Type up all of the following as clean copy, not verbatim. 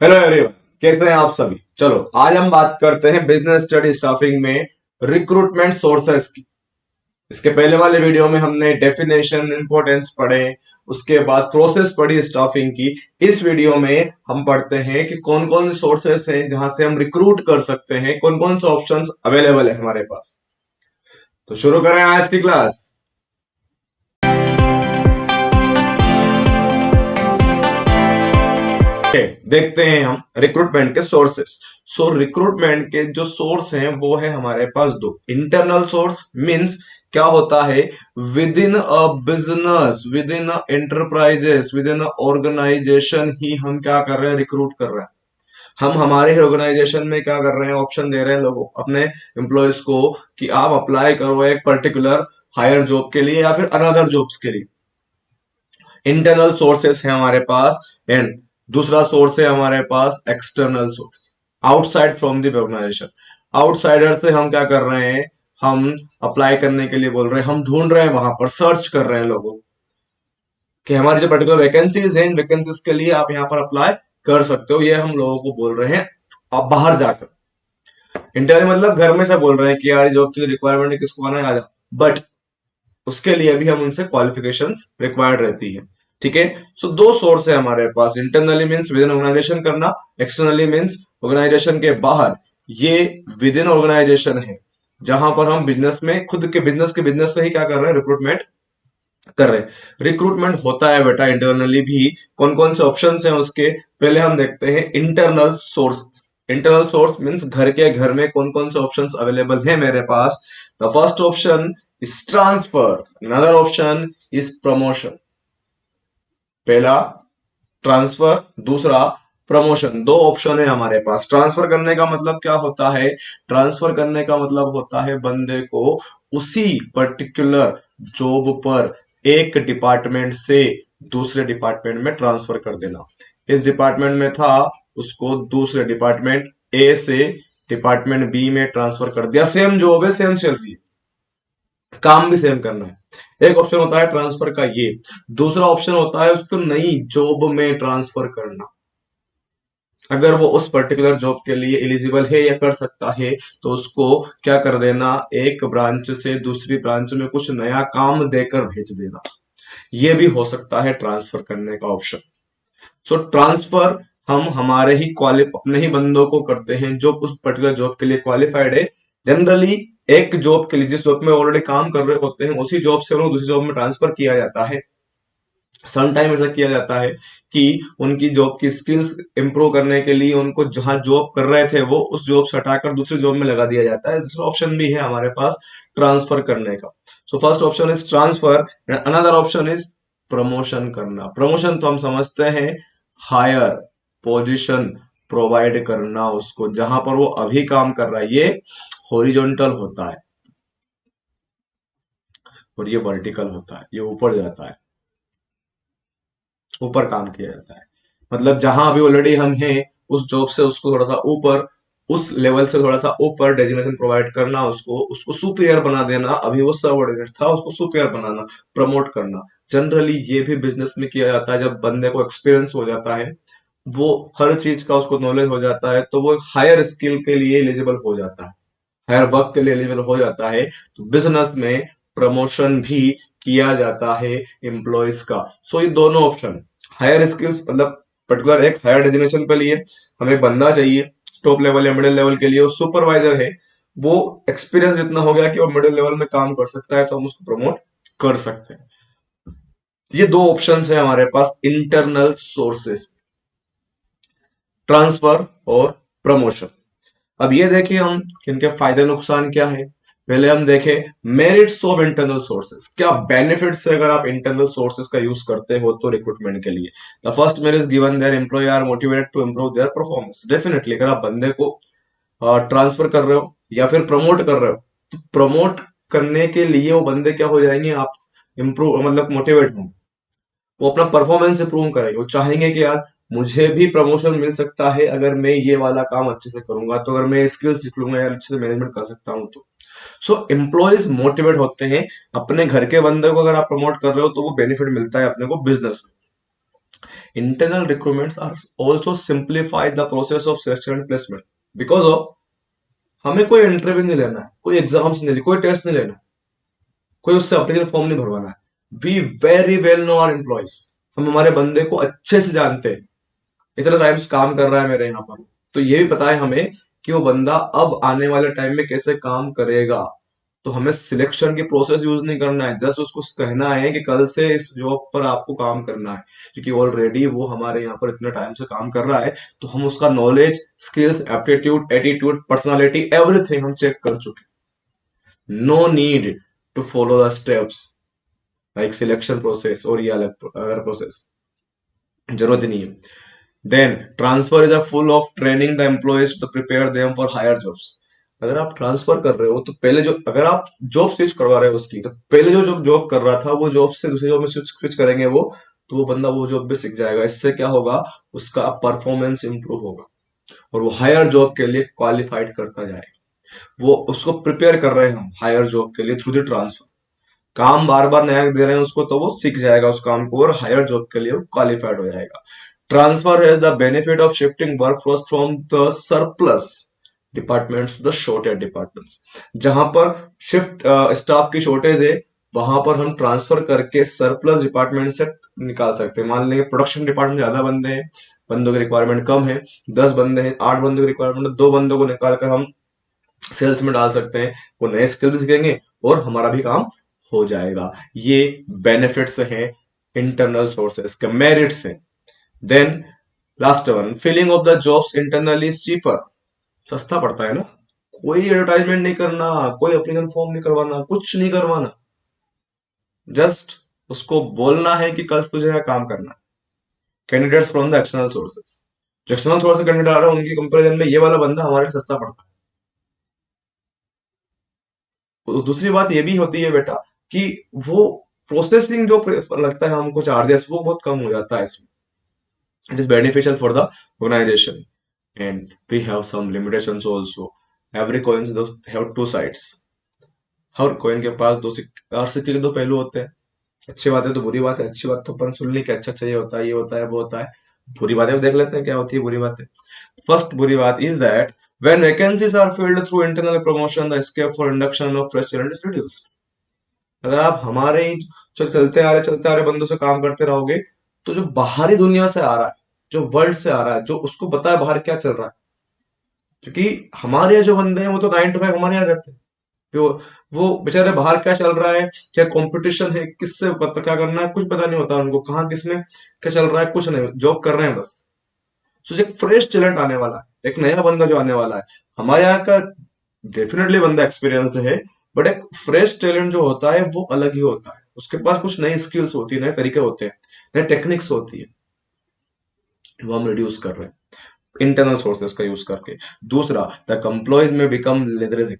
Hello everyone, कैसे हैं आप सभी। चलो आज हम बात करते हैं बिजनेस स्टडी स्टाफिंग में रिक्रूटमेंट सोर्सेस की। इसके पहले वाले वीडियो में हमने डेफिनेशन इंपॉर्टेंस पढ़े, उसके बाद प्रोसेस पढ़ी स्टाफिंग की। इस वीडियो में हम पढ़ते हैं कि कौन कौन से सोर्सेस हैं जहां से हम रिक्रूट कर सकते हैं, कौन कौन से ऑप्शंस अवेलेबल है हमारे पास। तो शुरू करें आज की क्लास। देखते हैं हम रिक्रूटमेंट के सोर्सेस। रिक्रूटमेंट के जो सोर्स हैं वो है हमारे पास दो। इंटरनल सोर्स मींस क्या होता है, within a business, within a enterprises, within a organisation ही हम क्या कर रहे हैं, रिक्रूट कर रहे हैं। हम हमारे ऑर्गेनाइजेशन में क्या कर रहे हैं, ऑप्शन दे रहे हैं लोगों अपने एम्प्लॉयज को कि आप अप्लाई करो एक पर्टिकुलर हायर जॉब के लिए या फिर अनदर जॉब्स के लिए। इंटरनल सोर्सेस है हमारे पास। एंड दूसरा सोर्स है हमारे पास external source, outside from the organisation. Outsider से हम क्या कर रहे हैं, हम अप्लाई करने के लिए बोल रहे हैं, हम ढूंढ रहे हैं, वहां पर सर्च कर रहे हैं लोगों कि हमारी जो पर्टिकुलर वैकेंसीज हैं, इन वैकेंसीज के लिए आप यहाँ पर अप्लाई कर सकते हो। ये हम लोगों को बोल रहे हैं आप बाहर जाकर। इंटरव्यू मतलब घर में से बोल रहे हैं कि यार जॉब की रिक्वायरमेंट है, किसको आना है आ जाओ, बट उसके लिए भी हम उनसे क्वालिफिकेशंस रिक्वायर्ड रहती है। ठीक है। दो सोर्स है हमारे पास। Internally means within organisation करना, एक्सटर्नली मींस ऑर्गेनाइजेशन के बाहर। ये विद इन ऑर्गेनाइजेशन है जहां पर हम बिजनेस में खुद के बिजनेस से ही क्या कर रहे हैं, रिक्रूटमेंट कर रहे हैं। रिक्रूटमेंट होता है बेटा इंटरनली भी। कौन कौन से ऑप्शन हैं उसके, पहले हम देखते हैं internal source. Internal source means घर के घर में कौन कौन से ऑप्शंस अवेलेबल है मेरे पास। The first option is transfer, another option is promotion. पहला ट्रांसफर, दूसरा प्रमोशन। दो ऑप्शन है हमारे पास। ट्रांसफर करने का मतलब क्या होता है, ट्रांसफर करने का मतलब होता है बंदे को उसी पर्टिकुलर जॉब पर एक डिपार्टमेंट से दूसरे डिपार्टमेंट में ट्रांसफर कर देना। इस डिपार्टमेंट में था, उसको दूसरे डिपार्टमेंट ए से डिपार्टमेंट बी में ट्रांसफर कर दिया। सेम जॉब है, सेम सैलरी, काम भी सेम करना है। एक ऑप्शन होता है ट्रांसफर का ये। दूसरा ऑप्शन होता है उसको नई जॉब में ट्रांसफर करना। अगर वो उस पर्टिकुलर जॉब के लिए एलिजिबल है या कर सकता है तो उसको क्या कर देना, एक ब्रांच से दूसरी ब्रांच में कुछ नया काम देकर भेज देना। ये भी हो सकता है ट्रांसफर करने का ऑप्शन। ट्रांसफर हम हमारे ही अपने ही बंदों को करते हैं जो उस पर्टिकुलर जॉब के लिए क्वालिफाइड है। जनरली एक जॉब के लिए जिस जॉब में ऑलरेडी काम कर रहे होते हैं उसी जॉब से उन्हें दूसरी जॉब में ट्रांसफर किया जाता है। सम टाइम ऐसा किया जाता है कि उनकी जॉब की स्किल्स इंप्रूव करने के लिए उनको जहां जॉब कर रहे थे वो उस जॉब से हटाकर दूसरी जॉब में लगा दिया जाता है। दूसरा ऑप्शन भी है हमारे पास ट्रांसफर करने का। First option is transfer, another option is promotion करना। प्रमोशन तो हम समझते हैं हायर पोजीशन प्रोवाइड करना उसको जहां पर वो अभी काम कर रहा है। ये हॉरिजॉन्टल होता है और ये वर्टिकल होता है, ये ऊपर जाता है, ऊपर काम किया जाता है। मतलब जहां अभी ऑलरेडी हम हैं उस जॉब से उसको थोड़ा सा ऊपर, उस लेवल से थोड़ा सा ऊपर डेजिग्नेशन प्रोवाइड करना, उसको उसको सुपीरियर बना देना। अभी वो सबऑर्डिनेट था, उसको सुपीरियर बनाना, प्रमोट करना। जनरली ये भी बिजनेस में किया जाता है। जब बंदे को एक्सपीरियंस हो जाता है, वो हर चीज का उसको नॉलेज हो जाता है, तो वो हायर स्किल के लिए एलिजिबल हो जाता है, हायर वर्क के लिए एलिजिबल हो जाता है। तो बिजनेस में प्रमोशन भी किया जाता है एम्प्लॉयज का। ये दोनों ऑप्शन, हायर स्किल्स मतलब पर्टिकुलर एक हायर डेजिग्नेशन के लिए हमें बंदा चाहिए टॉप लेवल या मिडिल लेवल के लिए, वो सुपरवाइजर है, वो एक्सपीरियंस जितना हो गया कि वो मिडिल लेवल में काम कर सकता है तो हम उसको प्रमोट कर सकते हैं। ये दो ऑप्शंस है हमारे पास इंटरनल सोर्सेस, ट्रांसफर और प्रमोशन। अब ये देखिए हम इनके फायदे नुकसान क्या है। पहले हम देखें मेरिट्स ऑफ इंटरनल सोर्सेस, क्या बेनिफिट्स है अगर आप इंटरनल सोर्सेस का यूज करते हो तो रिक्रूटमेंट के लिए। The first merit is given their employ are motivated to improve their performance. Definitely अगर आप बंदे को ट्रांसफर कर रहे हो या फिर प्रमोट कर रहे हो तो प्रमोट करने के लिए वो बंदे क्या हो जाएंगे, आप इंप्रूव मतलब मोटिवेट होंगे, वो अपना परफॉर्मेंस इंप्रूव करेंगे। वो चाहेंगे कि यार मुझे भी प्रमोशन मिल सकता है अगर मैं ये वाला काम अच्छे से करूंगा, तो अगर मैं स्किल सीख लूंगा या अच्छे से मैनेजमेंट कर सकता हूं तो। एम्प्लॉयज मोटिवेट होते हैं। अपने घर के बंदे को अगर आप प्रमोट कर रहे हो तो वो बेनिफिट मिलता है अपने को बिजनेस में। Internal recruitments are also simplify the process of selection and placement because of हमें कोई इंटरव्यू नहीं लेना है, कोई एग्जाम्स नहीं लेना, कोई टेस्ट नहीं लेना, कोई उससे एप्लीकेशन फॉर्म नहीं भरवाना है. We very well know our employees. हम हमारे बंदे को अच्छे से जानते हैं, इतना टाइम्स काम कर रहा है मेरे यहाँ पर, तो ये भी पता है हमें कि वो बंदा अब आने वाले टाइम में कैसे काम करेगा. तो हमें सिलेक्शन की प्रोसेस यूज नहीं करना है, जस्ट उसको कहना है कि कल से इस जॉब पर आपको काम करना है, क्योंकि ऑलरेडी वो हमारे यहाँ पर इतने टाइम से काम कर रहा है, तो हम उसका knowledge, skills, aptitude, attitude, personality, everything हम चेक कर चुके. No need to follow the steps like selection process और ये अलग अदर प्रोसेस, जरूरत ही नहीं है. Then transfer is a full of training the employees to prepare them for higher jobs. अगर आप ट्रांसफर कर रहे हो तो पहले जो, अगर आप जॉब स्विच करवा रहे हो उसकी, तो पहले जो जॉब कर रहा था वो जॉब से दूसरी जॉब में स्विच करेंगे वो, तो वो बंदा वो जॉब भी सीख जाएगा. इससे क्या होगा, उसका परफॉर्मेंस इंप्रूव होगा और वो हायर जॉब के लिए क्वालिफाइड करता जाएगा. वो उसको प्रिपेयर कर रहे हैं हम हायर जॉब के लिए थ्रू द ट्रांसफर. काम बार बार नया दे रहे हैं उसको, तो वो सीख जाएगा उस काम को और हायर जॉब के लिए वो क्वालिफाइड हो जाएगा. ट्रांसफर है the benefit of shifting workforce from the surplus departments to the shortage departments. जहां पर शिफ्ट स्टाफ की शॉर्टेज है, वहां पर हम ट्रांसफर करके सरप्लस डिपार्टमेंट से निकाल सकते हैं. मान लेंगे प्रोडक्शन डिपार्टमेंट ज्यादा बंदे हैं, बंदों की रिक्वायरमेंट कम है, 10 बंदे हैं, 8 बंदों की रिक्वायरमेंट है, 2 बंदों को निकाल कर हम सेल्स में डाल सकते हैं. वो नए स्किल भी सीखेंगे और हमारा भी काम हो जाएगा. ये बेनिफिट्स हैं इंटरनल सोर्सेस के, मेरिट्स हैं. Then last one, filling of the jobs internally is cheaper. सस्ता पड़ता है ना, कोई एडवर्टाइजमेंट नहीं करना, कोई एप्लीकेशन फॉर्म नहीं करवाना, कुछ नहीं करवाना, जस्ट उसको बोलना है कि कल तुझे यहाँ काम करना है. Candidates from the external sources, जो एक्सटर्नल सोर्स से कैंडिडेट आ रहे हैं उनकी कंपेरिजन में ये वाला बंदा हमारे लिए सस्ता पड़ता है. तो दूसरी बात ये भी होती है बेटा कि वो प्रोसेसिंग जो लगता है हमको चार्जेस, वो बहुत कम हो जाता है इसमें. It is beneficial for the organisation and we have some limitations also. Every coins have two sides. हर कॉइन के पास हर सिक्के के दो पहलू होते हैं. अच्छी बात है तो बुरी बात है. अच्छी बात तो अपन सुन ली कि अच्छा अच्छा ये होता है, ये होता है, वो होता है. बुरी बातें भी देख लेते हैं क्या होती है बुरी बातें. फर्स्ट बुरी बात is that when vacancies are filled through internal promotion, the escape for induction of fresh talent is reduced. अगर आप हमारे ही जो चलते आ रहे बंदों से काम करते रहोगे, तो जो बाहरी दुनिया से आ रहा है, जो वर्ल्ड से आ रहा है, जो उसको पता है बाहर क्या चल रहा है, क्योंकि हमारे यहाँ जो बंदे हैं वो तो 9 to 5 हमारे यहाँ रहते हैं. तो वो बेचारे बाहर क्या चल रहा है, क्या कंपटीशन है, किससे पता क्या करना है, कुछ पता नहीं होता उनको, कहाँ किसमें क्या चल रहा है, कुछ नहीं, जॉब कर रहे हैं बस. सो एक फ्रेश टैलेंट आने वाला है, एक नया बंदा जो आने वाला है हमारे यहाँ का, डेफिनेटली बंदा एक्सपीरियंस है, बट एक फ्रेश टैलेंट जो होता है वो अलग ही होता है. उसके पास कुछ नई स्किल्स होती है, नए तरीके होते हैं, नए टेक्निक्स होती है, वो हम रिड्यूस कर रहे हैं इंटरनल सोर्सेस का यूज करके. दूसरा, द एम्प्लॉयज में बिकम लेथरेजिक.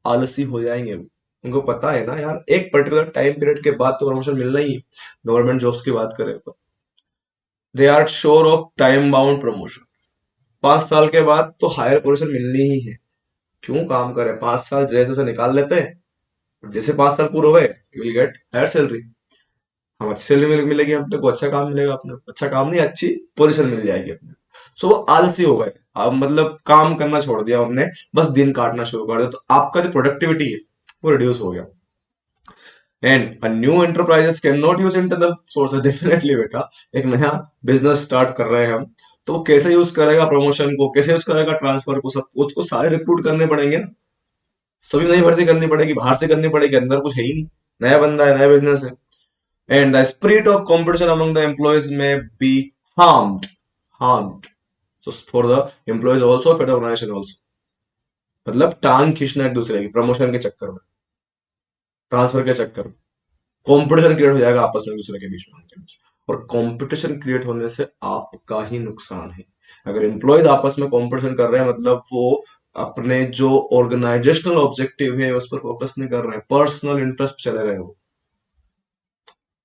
आलसी हो जाएंगे वो. उनको पता है ना यार, एक पर्टिकुलर टाइम पीरियड के बाद तो प्रमोशन मिलना ही है. गवर्नमेंट जॉब्स की बात करें तो they are sure of time bound promotion. 5 साल के बाद तो हायर पोजीशन मिलनी ही है. क्यों काम करें 5 साल, जैसे जैसे निकाल लेते हैं, जैसे 5 साल पूरे हुए you will get higher salary. हम अच्छी सैलरी मिलेगी अपने को, अच्छा काम मिलेगा अपने को, अच्छा काम नहीं अच्छी पोजीशन मिल जाएगी अपने. सो वो आलसी हो गए. अब मतलब काम करना छोड़ दिया हमने, बस दिन काटना शुरू कर दिया, तो आपका जो प्रोडक्टिविटी है वो रिड्यूस हो गया. And a new enterprises can not use internal sources. Definitely बेटा, एक नया बिजनेस स्टार्ट कर रहे हैं हम, तो वो कैसे यूज करेगा प्रमोशन को, कैसे यूज करेगा ट्रांसफर को, सब उसको सारे रिक्रूट करने पड़ेंगे ना. सभी नई भर्ती करनी पड़ेगी, बाहर से करनी पड़ेगी, अंदर कुछ है ही नहीं, नया बंदा है, नया बिजनेस है. And the spirit of competition among the employees में be harmed. So for the employees also, for the organisation also. मतलब टांग खींचना एक दूसरे की, प्रमोशन के चक्कर में, ट्रांसफर के चक्कर में कंपटीशन क्रिएट हो जाएगा आपस में, दूसरे के बीच में, उनके बीच. और कंपटीशन क्रिएट होने से आपका ही नुकसान है. अगर एम्प्लॉयज आपस में कंपटीशन कर रहे हैं, मतलब वो अपने जो ऑर्गेनाइजेशनल ऑब्जेक्टिव है उस पर फोकस नहीं कर रहे हैं, पर्सनल इंटरेस्ट चले गए वो.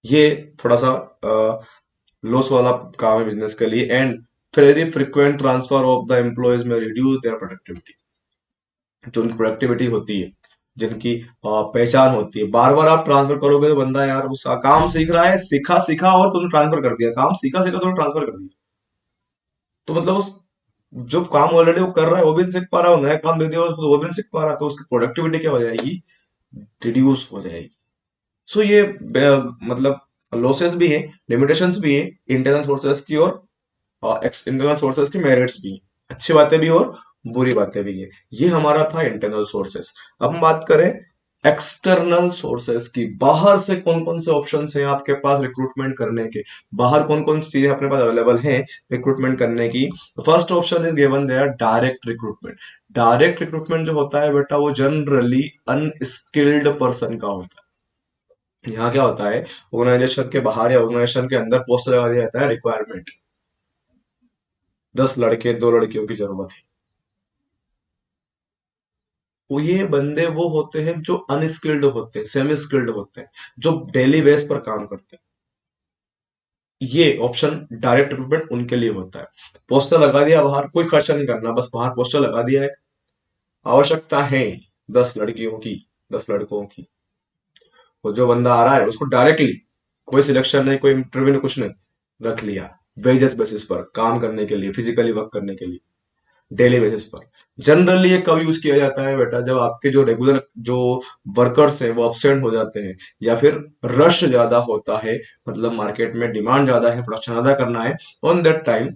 ये थोड़ा सा लॉस वाला काम है बिजनेस के लिए. And very frequent transfer of the employees में रिड्यूस देयर प्रोडक्टिविटी. जो उनकी प्रोडक्टिविटी होती है जिनकी पहचान होती है। बार बार आप ट्रांसफर करोगे तो बंदा यार उस काम सीख रहा है, सीखा सीखा और तुमने ट्रांसफर कर दिया, काम सीखा सीखा तुमने ट्रांसफर कर दिया, तो मतलब उस जो काम ऑलरेडी वो कर रहा है वो भी नहीं सीख पा रहा है, नया काम दे दिया उसको तो वो भी नहीं सीख पा रहा, तो उसकी प्रोडक्टिविटी क्या हो जाएगी, रिड्यूस हो जाएगी। सो ये मतलब लॉसेस भी है, लिमिटेशंस भी है इंटरनल सोर्सेस की, और इंटरनल सोर्सेस की मेरिट्स भी हैं, अच्छी बातें भी और बुरी बातें भी है। ये हमारा था इंटरनल सोर्सेस। अब हम बात करें एक्सटर्नल सोर्सेस की, बाहर से कौन कौन से ऑप्शंस हैं आपके पास रिक्रूटमेंट करने के, बाहर कौन कौन सी चीजें अपने पास अवेलेबल हैं रिक्रूटमेंट करने की। First option is given there direct recruitment. Direct recruitment जो होता है बेटा वो जनरली अनस्किल्ड पर्सन का होता है। यहाँ क्या होता है, ऑर्गेनाइजेशन के बाहर या ऑर्गेनाइजेशन के अंदर पोस्ट लगा दिया जाता है, रिक्वायरमेंट 10 लड़के 2 लड़कियों की जरूरत है। वो ये बंदे वो होते हैं जो अनस्किल्ड होते हैं, सेमी स्किल्ड होते हैं, जो डेली बेस पर काम करते हैं। ये ऑप्शन डायरेक्ट रिक्रूटमेंट उनके लिए होता है। पोस्टर लगा दिया बाहर, कोई खर्चा नहीं करना, बस बाहर पोस्टर लगा दिया है, आवश्यकता है 10 लड़कियों की, 10 लड़कों की, वो जो बंदा आ रहा है उसको डायरेक्टली, कोई सिलेक्शन नहीं, कोई इंटरव्यू नहीं, कुछ नहीं, रख लिया वेजेस बेसिस पर काम करने के लिए, फिजिकली वर्क करने के लिए, डेली बेसिस पर। जनरली ये कब यूज किया जाता है बेटा, जब आपके जो रेगुलर जो वर्कर्स हैं वो अपसेंट हो जाते हैं, या फिर रश ज्यादा होता है, मतलब मार्केट में डिमांड ज्यादा है, प्रोडक्शन ज्यादा करना है, on that time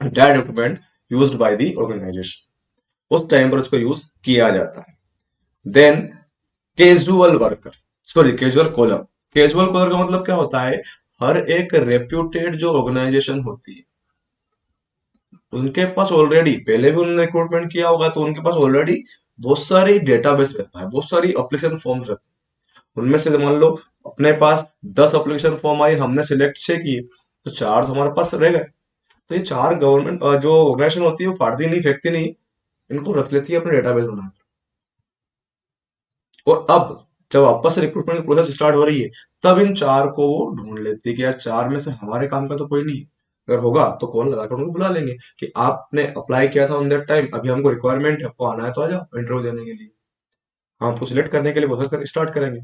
that equipment used by the organisation, उस टाइम पर उसको यूज किया जाता है। Then casual worker, sorry casual collar. Casual collar का मतलब क्या होता है, हर एक रेप्यूटेड जो ऑर्गेनाइजेशन होती है उनके पास ऑलरेडी पहले भी उन्होंने रिक्रूटमेंट किया होगा, तो उनके पास ऑलरेडी बहुत सारी डेटाबेस रहता है, बहुत सारी एप्लीकेशन फॉर्म्स रहते हैं। उनमें से मान लो अपने पास 10 एप्लीकेशन फॉर्म आई, हमने सिलेक्ट 6 किए, तो 4 तो हमारे पास रह गए। तो ये 4 गवर्नमेंट जो ऑर्गेनाइजेशन होती है वो फाड़ती नहीं फेंकती नहीं, इनको रख लेती है अपने डेटाबेस बना के। और अब जब वापस से रिक्रूटमेंट की प्रोसेस स्टार्ट हो रही है, तब इन 4 को वो ढूंढ लेती है कि यार 4 में से हमारे काम का तो कोई नहीं है। अगर होगा तो कॉल लगाकर उनको बुला लेंगे कि आपने अप्लाई किया था ऑन दैट टाइम, अभी हमको रिक्वायरमेंट है, आपको आना है तो आ जाओ इंटरव्यू देने के लिए, हम आपको सिलेक्ट करने के लिए प्रोसेस कर स्टार्ट करेंगे।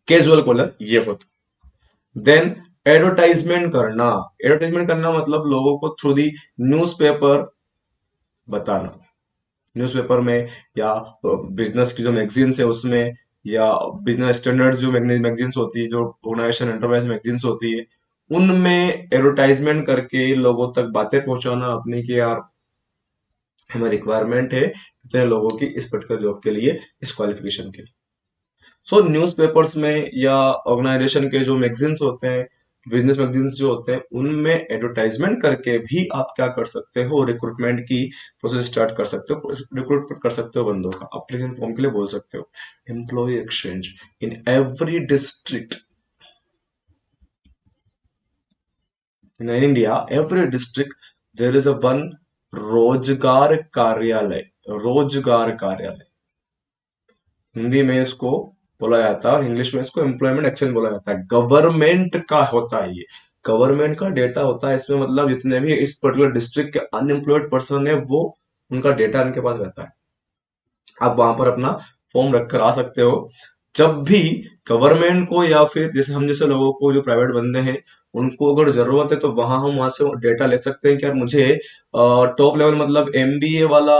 कैजुअल कॉलर ये होता। देन एडवर्टाइजमेंट करना। एडवर्टाइजमेंट करना मतलब लोगों को थ्रू दी न्यूज़पेपर बताना, न्यूज़पेपर में, या बिजनेस की जो मैगजीन्स है उसमें, या बिजनेस स्टैंडर्ड्स जो मैगजीन्स होती है, जो ऑर्गेनाइजेशन एंटरप्राइज मैगजीन्स होती है, उनमें एडवर्टाइजमेंट करके लोगों तक बातें पहुंचाना अपनी कि यार हमें रिक्वायरमेंट है इतने लोगों की इस पर्टिकुलर जॉब के लिए, इस क्वालिफिकेशन के लिए। सो न्यूज़पेपर्स में या ऑर्गेनाइजेशन के जो मैगजीन्स होते हैं, बिजनेस मैगजीन्स जो होते हैं, उनमें एडवर्टाइजमेंट करके भी आप क्या कर सकते हो, रिक्रूटमेंट की प्रोसेस स्टार्ट कर सकते हो, रिक्रूट कर सकते हो बंदों का, एप्लीकेशन फॉर्म के लिए बोल सकते हो। Employ exchange in every district in India, every district there is a one रोजगार कार्यालय। रोजगार कार्यालय हिंदी में इसको बोला जाता है, और इंग्लिश में इसको एम्प्लॉयमेंट एक्सचेंज बोला जाता है। गवर्नमेंट का होता है ये, गवर्नमेंट का डेटा होता है इसमें, मतलब जितने भी इस पर्टिकुलर डिस्ट्रिक्ट के अनएम्प्लॉयड पर्सन है वो, उनका डेटा इनके पास रहता है। आप वहां पर अपना फॉर्म रख कर आ सकते हो। जब भी गवर्नमेंट को या फिर जैसे हम जैसे लोगों को, जो प्राइवेट बंदे हैं, उनको अगर जरूरत है तो वहां हम वहां से डेटा ले सकते हैं कि यार मुझे टॉप लेवल मतलब एमबीए वाला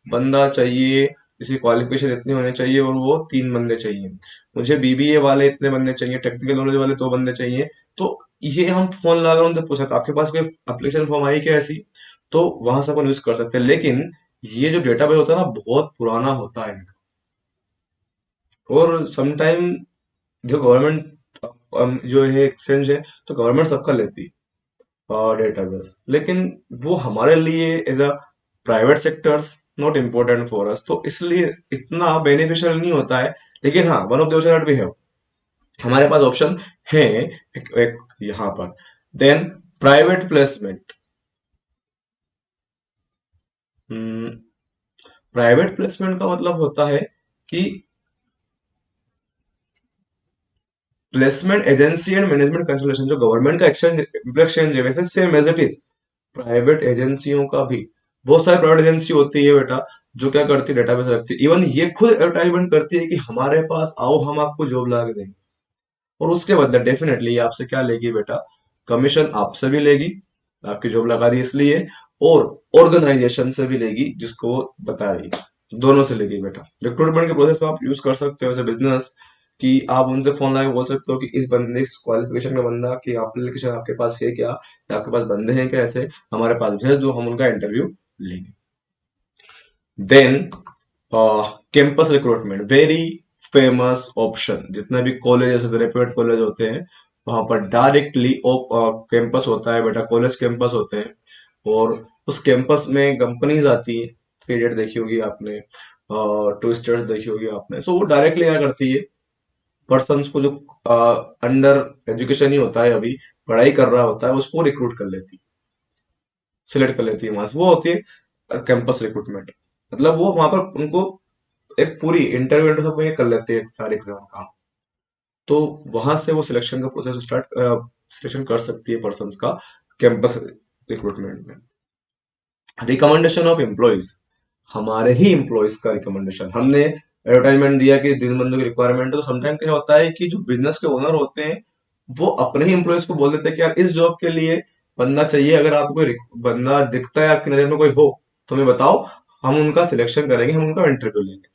बंदा चाहिए, जिसकी क्वालिफिकेशन इतनी होनी चाहिए, और वो 3 बंदे चाहिए। मुझे बीबीए वाले इतने बंदे चाहिए, टेक्निकल नॉलेज वाले 2 बंदे चाहिए। तो ये हम फोन लगा उनसे पूछ सकते हैं, आपके पास कोई एप्लीकेशन फॉर्म आई क्या ऐसी, तो वहां से अपन यूज कर सकते हैं। लेकिन ये जो डेटाबेस होता है ना बहुत पुराना होता है, और समटाइम जो गवर्नमेंट जो है एक्सचेंज है, तो गवर्नमेंट सबका लेती है डेटाबेस, लेकिन वो हमारे लिए as a private sectors not important for us, तो इसलिए इतना बेनिफिशियल नहीं होता है। लेकिन हाँ, वन ऑफ द ऑप्शन भी है, हमारे पास ऑप्शन है एक यहाँ पर। Then private placement. Private placement का मतलब होता है कि placement agency and management consultation, जो गवर्नमेंट का एक्सचेंज एक्सचेंज है वैसे same as it is private एजेंसियों का भी। बहुत सारी प्राइवेट एजेंसी होती है बेटा जो क्या करती है, डेटाबेस रखती है, इवन ये खुद एडवर्टाइजमेंट करती है कि हमारे पास आओ, हम आपको जॉब ला के देंगे। और उसके बदले डेफिनेटली आपसे क्या लेगी बेटा, कमीशन आपसे भी लेगी, आपकी जॉब लगा दी इसलिए, और ऑर्गेनाइजेशन से भी लेगी जिसको वो बता रही है, दोनों से लेगी बेटा। रिक्रूटमेंट के प्रोसेस में आप यूज कर सकते हो एज बिजनेस, कि आप उनसे फोन लगा के बोल सकते हो कि इस बंदे, इस क्वालिफिकेशन का बंदा की एप्लीकेशन आपके पास है क्या, या आपके पास बंदे हैं क्या, ऐसे हमारे पास भेज दो, हम उनका इंटरव्यू लेंगे। Then campus recruitment, very famous option. जितने भी कॉलेज रेप्यूटेड कॉलेज होते हैं वहां पर डायरेक्टली कैंपस होता है बेटा, कॉलेज कैंपस होते हैं, और उस कैंपस में कंपनीज आती है। पीरियड देखी होगी आपने, ट्विस्टर्स देखी होगी आपने। सो वो डायरेक्टली क्या करती है, पर्सन को जो अंडर एजुकेशन ही होता है, अभी पढ़ाई कर रहा होता है, उसको रिक्रूट कर लेती है, सिलेक्ट कर लेती है वहां से। वो होती है कैंपस रिक्रूटमेंट। मतलब वो वहां पर उनको एक पूरी इंटरव्यू सब ये कर लेते हैं, सारे एग्जाम का। तो वहां से वो सिलेक्शन का प्रोसेस स्टार्ट, सिलेक्शन कर सकती है पर्सन का कैंपस रिक्रूटमेंट में। रिकमेंडेशन ऑफ एम्प्लॉयज, हमारे ही एम्प्लॉयज का रिकमेंडेशन। हमने एडवर्टाइजमेंट दिया कि दिन बंदों की रिक्वायरमेंट है, तो समटाइम क्या होता है कि जो बिजनेस के ओनर होते हैं वो अपने ही एम्प्लॉयज को बोल देते हैं कि यार इस जॉब के लिए बंदा चाहिए, अगर आपको कोई बंदा दिखता है आपकी नजर में कोई हो तो हमें बताओ, हम उनका सिलेक्शन करेंगे, हम उनका इंटरव्यू लेंगे।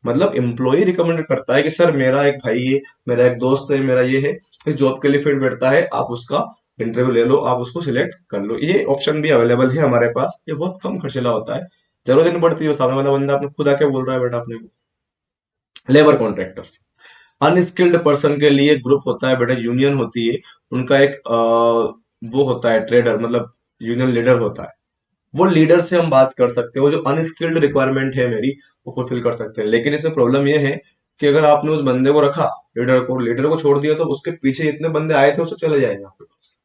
मतलब एम्प्लॉय रिकमेंड करता है कि सर मेरा एक भाई है, मेरा एक दोस्त है, मेरा ये है, इस जॉब के लिए फिट बैठता है, आप उसका इंटरव्यू ले लो, आप उसको सिलेक्ट कर लो। ये ऑप्शन भी अवेलेबल है हमारे पास, ये बहुत कम खर्चीला होता है, जरूरत नहीं पड़ती है, सामने वाला बंदा अपने खुद आके बोल रहा है बेटा अपने को। लेबर कॉन्ट्रैक्टर्स, अनस्किल्ड पर्सन के लिए ग्रुप होता है बेटा, यूनियन होती है उनका एक वो होता है ट्रेडर, मतलब यूनियन लीडर होता है। वो लीडर से हम बात कर सकते हैं, वो जो अनस्किल्ड रिक्वायरमेंट है मेरी वो फुलफिल कर सकते हैं। लेकिन इसमें प्रॉब्लम ये है कि अगर आपने उस बंदे को रखा, लीडर को छोड़ दिया, तो उसके पीछे इतने बंदे आए थे वो सब चले जाएंगे आपके पास।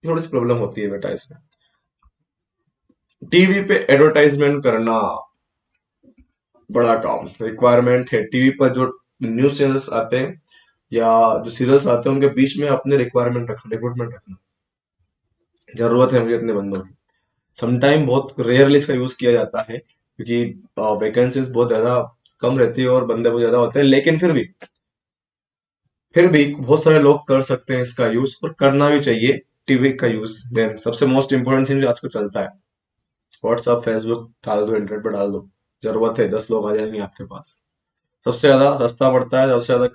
थोड़ी सी प्रॉब्लम होती है बेटा इसमें। टीवी पे एडवर्टाइजमेंट करना बड़ा काम, रिक्वायरमेंट है। टीवी पर जो न्यूज चैनल्स आते हैं या जो सीरियल्स आते हैं उनके बीच में अपने रिक्वायरमेंट रखना, रिक्रूटमेंट रखना, जरूरत है मुझे इतने बंदों की। समटाइम बहुत रेयरली इसका यूज किया जाता है क्योंकि वैकेंसीज बहुत ज्यादा कम रहती है और बंदे बहुत ज्यादा होते हैं, लेकिन फिर भी बहुत सारे लोग कर सकते हैं इसका यूज, और करना भी चाहिए टीवी का यूज। देन सबसे मोस्ट इंपोर्टेंट थिंग जो आजकल चलता है, व्हाट्सअप फेसबुक डाल दो, इंटरनेट पर डाल दो, जरूरत है 10 लोग आ जाएंगे आपके पास। सबसे ज्यादा सस्ता पड़ता है, सबसे ज्यादा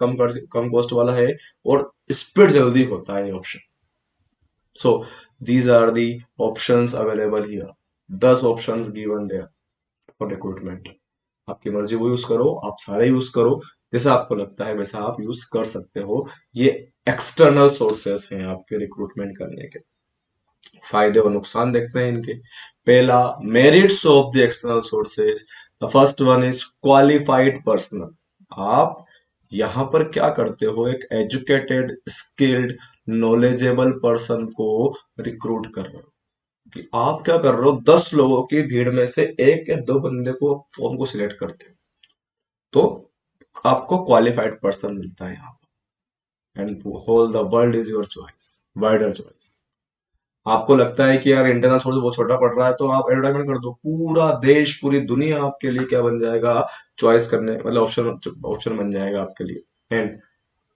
कम कॉस्ट वाला है, और स्पीड जल्दी होता है ये option. So these are the options available here, 10 options given there for recruitment. आपकी मर्जी वो यूज करो, आप सारे यूज करो, जैसा आपको लगता है वैसा आप यूज कर सकते हो। ये एक्सटर्नल सोर्सेस हैं आपके रिक्रूटमेंट करने के। फायदे और नुकसान देखते हैं इनके। पहला, merits of the external sources. The first one is qualified personal. आप यहां पर क्या करते हो, एक एजुकेटेड, स्किल्ड, नॉलेजेबल पर्सन को रिक्रूट कर रहे हो। कि आप क्या कर रहे हो, 10 लोगों की भीड़ में से एक या दो बंदे को फॉर्म को सिलेक्ट करते हो, तो आपको क्वालिफाइड पर्सन मिलता है यहाँ पर। And whole the world is your choice, wider choice. आपको लगता है कि यार इंटरनल सोर्स बहुत छोटा पड़ रहा है, तो आप एडवर्टाइजमेंट कर दो, पूरा देश, पूरी दुनिया आपके लिए क्या बन जाएगा, चॉइस करने, मतलब ऑप्शन ऑप्शन बन जाएगा आपके लिए। एंड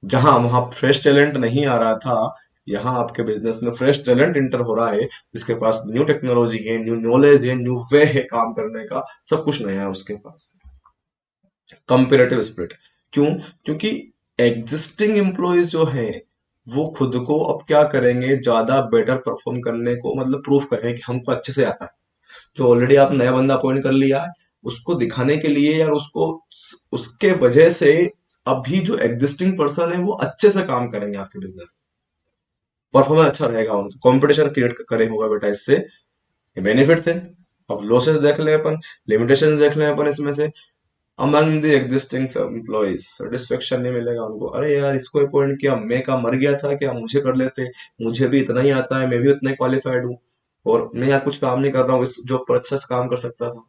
जहां वहां फ्रेश टैलेंट नहीं आ रहा था, यहाँ आपके बिजनेस में फ्रेश टैलेंट इंटर हो रहा है, जिसके पास न्यू टेक्नोलॉजी है, न्यू नॉलेज है, न्यू वे है काम करने का, सब कुछ नया है उसके पास। कंपेरेटिव स्प्लिट, क्यों? क्योंकि एग्जिस्टिंग एम्प्लॉयज जो हैं वो खुद को अब क्या करेंगे, ज्यादा बेटर परफॉर्म करने को, मतलब प्रूफ करेंगे कि हमको अच्छे से आता है। जो ऑलरेडी आप नया बंदा अपॉइंट कर लिया है, उसको दिखाने के लिए, या उसको उसके वजह से अभी जो एग्जिस्टिंग पर्सन है वो अच्छे से काम करेंगे आपके बिजनेस, परफॉर्मेंस अच्छा रहेगा, उनका कंपटीशन क्रिएट करेंगे होगा बेटा इससे। ये बेनिफिट थे। अब लॉसेस देख लें अपन, लिमिटेशन देख लें अपन इसमें से। Among the existing employees, satisfaction नहीं मिलेगा उनको, अरे यार इसको अपॉइंट किया, मैं क्या मर गया था क्या, मुझे कर लेते, मुझे भी इतना ही आता है, मैं भी उतना ही क्वालिफाइड हूँ, और मैं यहाँ कुछ काम नहीं कर रहा हूँ, इस जॉब पर अच्छा से काम कर सकता था,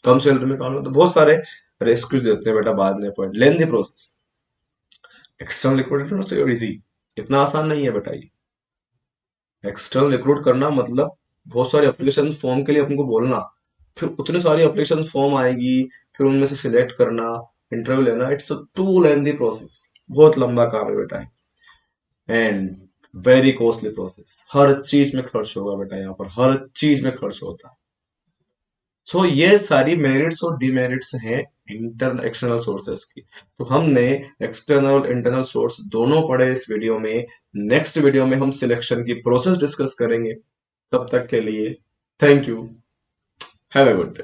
कम सैलरी में काम, तो बहुत सारे रेस्क्यूज देते हैं बेटा बाद में appoint. Lengthy process, external recruitment easy, इतना आसान नहीं है बेटा ये। एक्सटर्नल रिक्रूट करना मतलब बहुत सारे एप्लीकेशन फॉर्म के लिए अपन को बोलना, फिर उतनी सारी एप्लीकेशन फॉर्म आएगी, फिर उनमें से सिलेक्ट करना, इंटरव्यू लेना, इट्स टू लेंथी प्रोसेस, बहुत लंबा काम है बेटा, एंड वेरी कॉस्टली प्रोसेस, हर चीज में खर्च होगा बेटा, यहाँ पर हर चीज में खर्च होता है। सो ये सारी मेरिट्स और डिमेरिट्स हैं इंटरनल एक्सटर्नल सोर्सेस की। तो हमने एक्सटर्नल इंटरनल सोर्स दोनों पढ़े इस वीडियो में। नेक्स्ट वीडियो में हम सिलेक्शन की प्रोसेस डिस्कस करेंगे। तब तक के लिए thank you, have a good day.